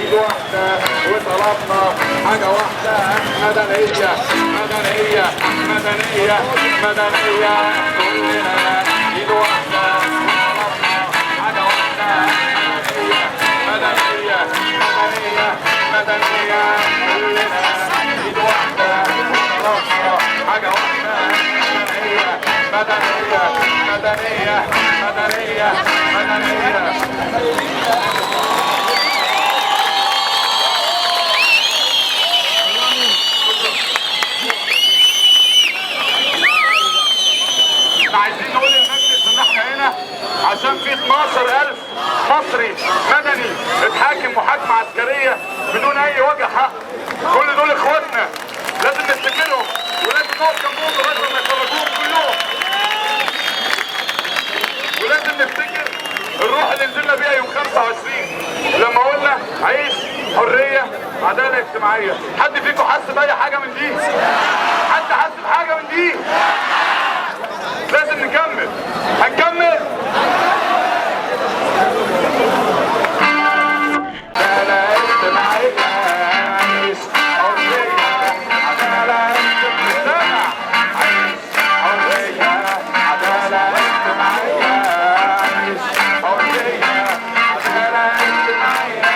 ايد واحدة وطلبنا حاجة واحدة، مدنية مدنية مدنية مدنية، كلنا ايد واحدة وطلبنا حاجة واحدة، مدنية مدنية مدنية كلنا ايد واحدة وطلبنا حاجة واحدة، مدنية مدنية مدنية مدنية مدنية. عايزين نقول للمجلس ان احنا هنا عشان في 12,000 مصري مدني اتحاكم محاكمه عسكريه بدون اي وجه حق. كل دول اخواتنا لازم نفتكرهم ولازم نقف جنبهم لغايه ما يخرجوهم كلهم، ولازم نفتكر الروح اللي نزلنا بيها يوم 25 لما قلنا عيش حريه عداله اجتماعيه. حد فيكم حس باي حاجه من دي؟ حد حس بحاجه من دي؟ لازم نكمل. هنكمل. عدالة اجتماعية، عيش حرية عدالة اجتماعية، عيش حرية عدالة اجتماعية، عيش حرية عدالة اجتماعية،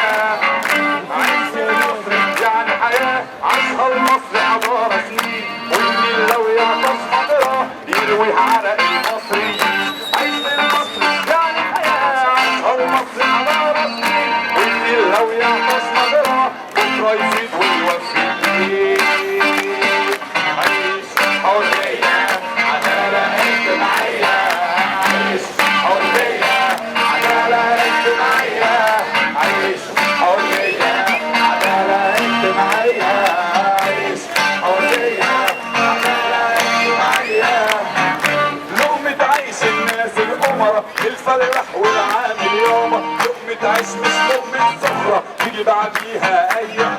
عيش مصر يعني حياة عاشها المصري حضارة سنين، والنيل لو يعطش حضرة يروي عرق المصريين. عيش مصر يعني حياة عاشها المصري حضارة سنين، والنيل لو يعطش حضرة بكرة يزيد ويوفي الدين. عيش حرية عدالة اجتماعية، عيش حرية عدالة اجتماعية، عيش حرية عدالة اجتماعية، عيش حرية عدالة اجتماعية. لقمة عيش الناس الأمراء الفلاح والعامل يابا، لقمة عيش مش لقمة سفرة تيجي بعديها أيام.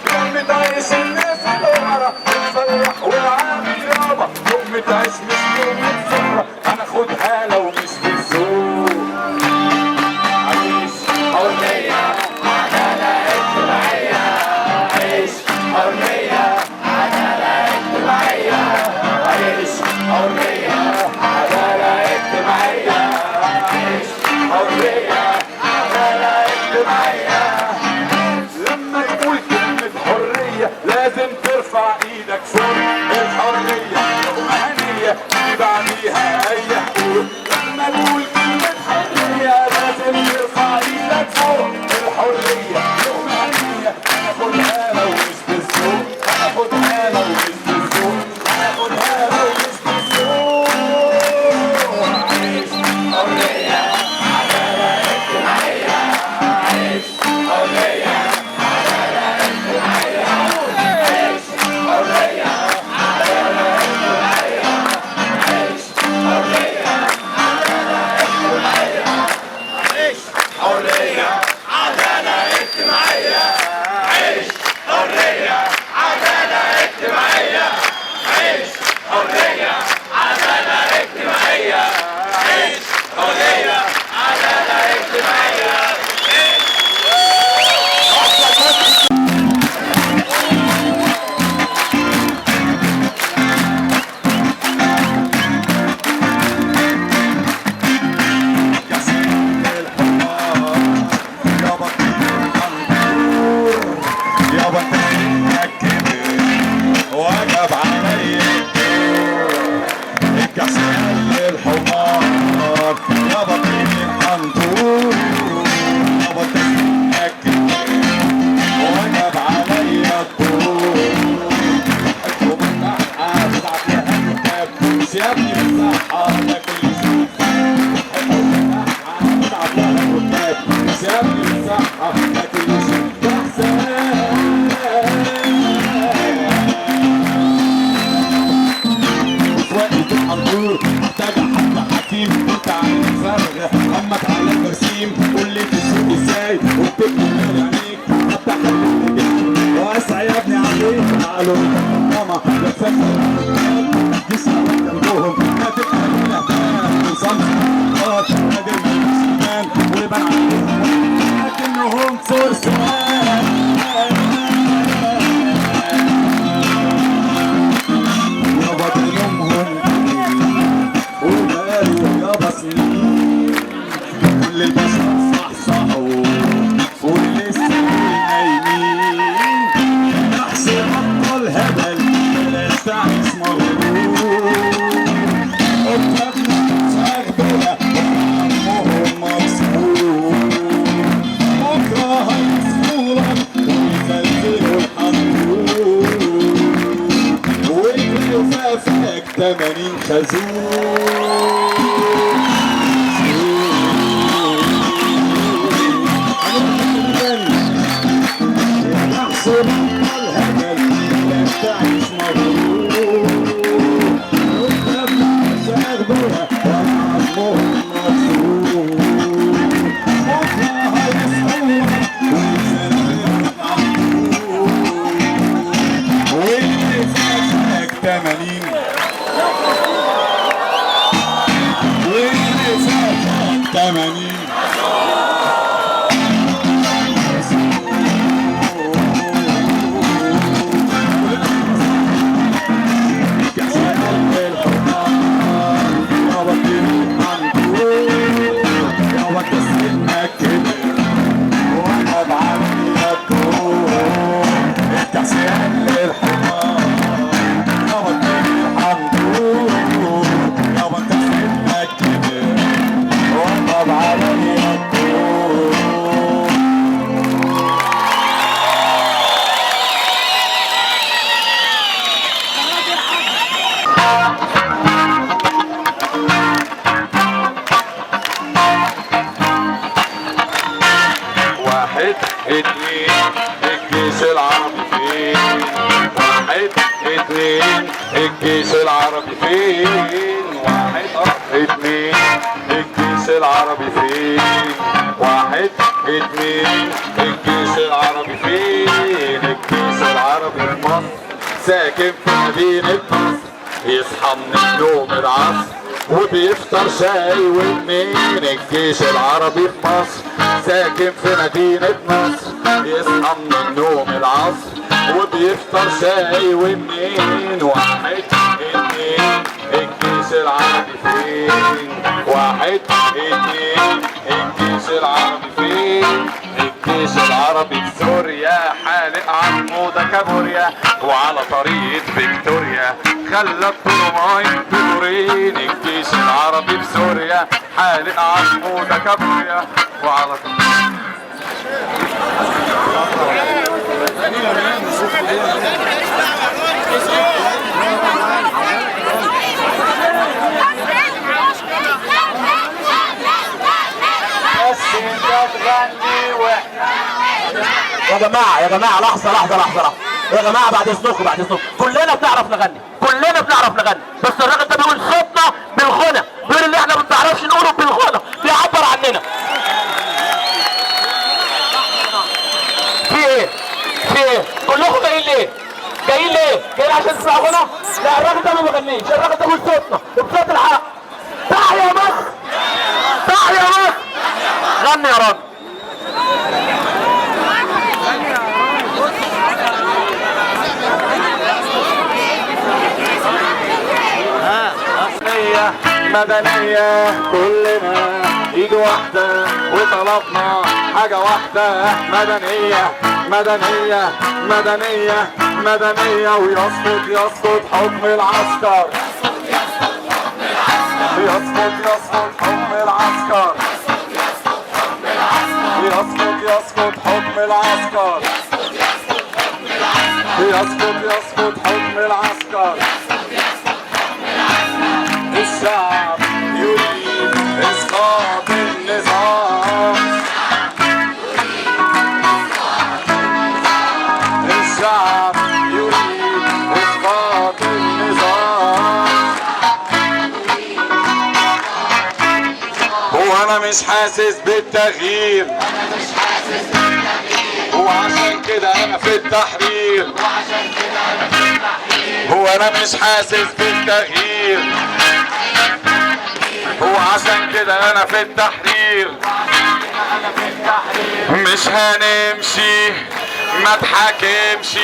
لقمة عيش الناس الأمراء الفلاح والعامل يابا، لقمة عيش مش لقمة سفرة هناخدها لو مش بالذوق. عيش حرية عدالة اجتماعية، عيش حرية عدالة اجتماعية، عيش حرية عدالة اجتماعية، عيش حرية عدالة اجتماعية. لما تقول كلمة حرية لازم ترفع ايدك فوق. الحرية لقمة هنية تيجي بعديها أي حقوق. لما تقول كلمة حرية لازم ترفع ايدك فوق. الحرية لقمة هنية هناخدها لو مش بالذوق، هناخدها لو مش بالذوق، هناخدها لو مش بالذوق. عيش حرية عدالة اجتماعية، عيش حرية عدالة اجتماعية، عيش حرية عدالة اجتماعية، عيش حرية عدالة اجتماعية، عيش حرية عدالة اجتماعية، عيش حرية عدالة اجتماعية، عيش حرية عدالة اجتماعية، عيش حرية عدالة اجتماعية. يا سيد الحمار يا بطيء الغندور، يا بطيء الكبير وجب علي الدور. الكسل الحمار يا بطيء الغندور، يا بطيء الكبير وجب علي الدور. الحكومة بتاعها بتاعت لها الكتاب مش يا ابني بالصحة ده كل شيء. الحكومة بتاعها بتاعت لها الكتاب مش يا ابني بالصحة ده كل شيء. وقت الحنطور محتاجة حد حكيم، انت عينك فارغة همك على البرسيم. قول لي تسوق ازاي وبتبني من عينيك حتى خليك واسع يا ابني عليك. عقله ماما بتفكر جسمك جنبهم ما تبقى للأهداف من صمت قادر من السمان ويبان عليهم لكنهم فرسان. الجيش العربي فين؟ واحد اتنين الجيش العربي فين؟ واحد اتنين الجيش العربي فين؟ الجيش العربي في مصر ساكن في مدينة نصر، يصحى من النوم العصر وبيفطر شاي ومنين. الجيش العربي في مصر ساكن في مدينة نصر، يصحى من النوم العصر وبيفطر شاي ومنين. واحد اتنين الجيش العربي فين؟ واحد اتنين الجيش العربي فين؟ الجيش العربي في سوريا حالق عمودة كابوريا، وعلى طريق فيكتوريا خلى الطرماين بدورين. الجيش العربي في سوريا حالق عمودة كابوريا وعلى طريق يا جماعة يا جماعة لحظة لحظة لحظة لحظة يا جماعة، بعد اذنكم بعد اذنكم، كلنا بنعرف نغني، كلنا بنعرف نغني، بس الراجل ده بيقول صوتنا بالغنى، بيقول اللي احنا ما بنعرفش نقوله بالغنى، بيعبر عننا. في ايه؟ في ايه؟ كلكم جايين ليه؟ جايين ليه؟ جايين عشان تسمعوا غنى؟ لا الراجل ده ما بيغنيش، الراجل ده بيقول صوتنا وبصوت الحق. تحيا مصر! تحيا مصر! غني يا راجل. مدنية كلنا ايد واحدة وطلبنا حاجة واحدة، مدنية مدنية مدنية مدنية، ويسقط يسقط حكم العسكر، يسقط يسقط حكم العسكر، يسقط يسقط حكم العسكر، يسقط يسقط حكم العسكر. الشعب يريد إسقاط النظام، الشعب يريد إسقاط النظام. وأنا مش حاسس بالتغيير، وعشان كده أنا في التحرير، هو أنا مش حاسس بالتغيير، وعشان كده انا في التحرير. مش هنمشي ما تحاكمش،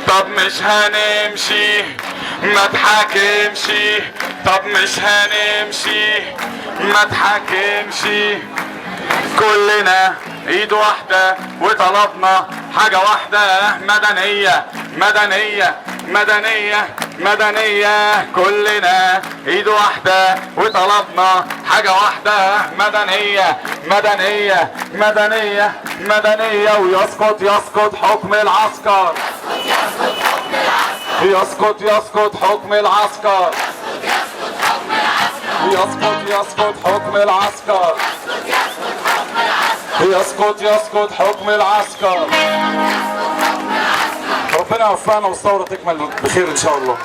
طب مش هنمشي ما تحاكمش، طب مش هنمشي ما تحاكمش. كلنا ايد واحدة وطلبنا حاجة واحدة، مدنية مدنية مدنية مدنية. كلنا ايد واحدة وطلبنا حاجة واحدة، مدنية مدنية مدنية مدنية. ويسقط يسقط حكم العسكر، يسقط يسقط حكم العسكر، يسقط يسقط حكم العسكر، يسقط يسقط حكم العسكر. ربنا يوفقنا والثورة تكمل بخير إن شاء الله.